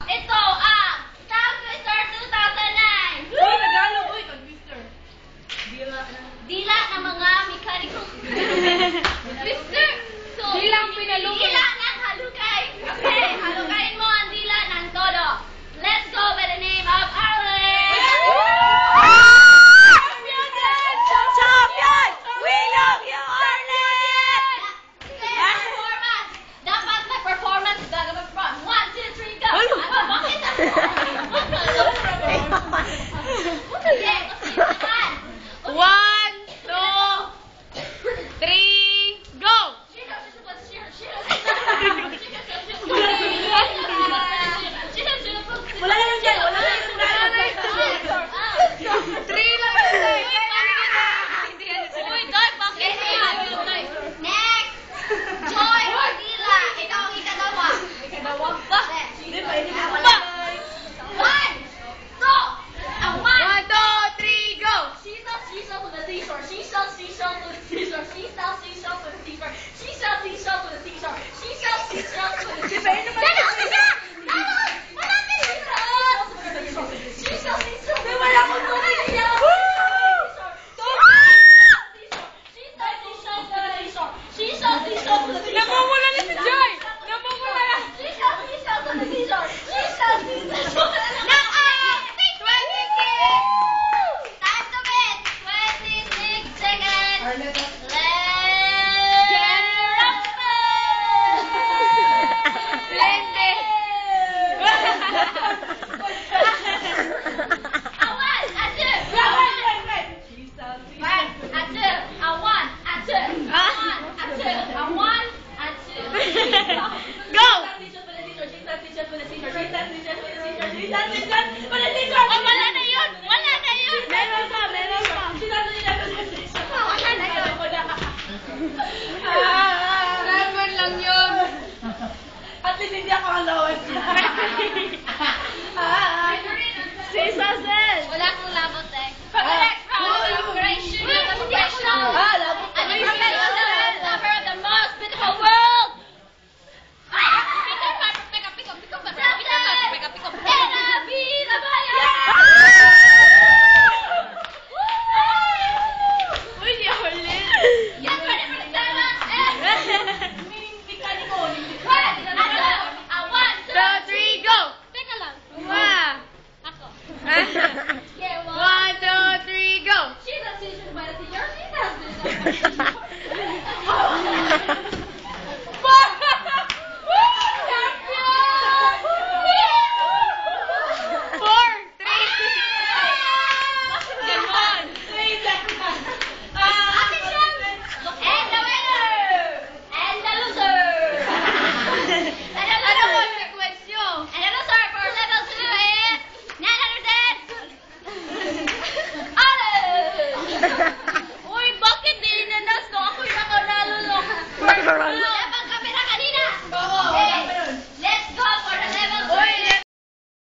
ito ang Tongue Twister 2009. Uy, Tagalog. Uy, Twister. Dila ng mga mekaniko. Twister. So, Dila ang pinalungan. Dila ng halukay. Okay, halukayin mo ang dila ng todo. Let's go by the name of Arlen. Champion! We love you, Arlen! Performance. Dapat may performance. Gagawin from 1, 2, 3, go. Hello. Bakit Okay, usipan. 1, 2, 3, go! Wala na lang dyan, wala na lang dyan. 3 lang lang. Uy, Doy, bakit yan? Next! Joy Ordila. Ikaw ang ikalawa. Bakit? Ba? 1, 2, ang 1. 1, 2, 3, go! She sells seashells with a seashore. She sells seashells with a seashore. She sells seashells with a seashore. She sells seashells with a seashore. She sells seashells with a seashore. She sells seashells. Wala akong tubig. She sells seashells with a seashore. Namumula na si Joy! Namumula na! She sells seashells with a seashore. She sells seashells with a seashore. Now, 26! Time to beat. 26 seconds. Go! She's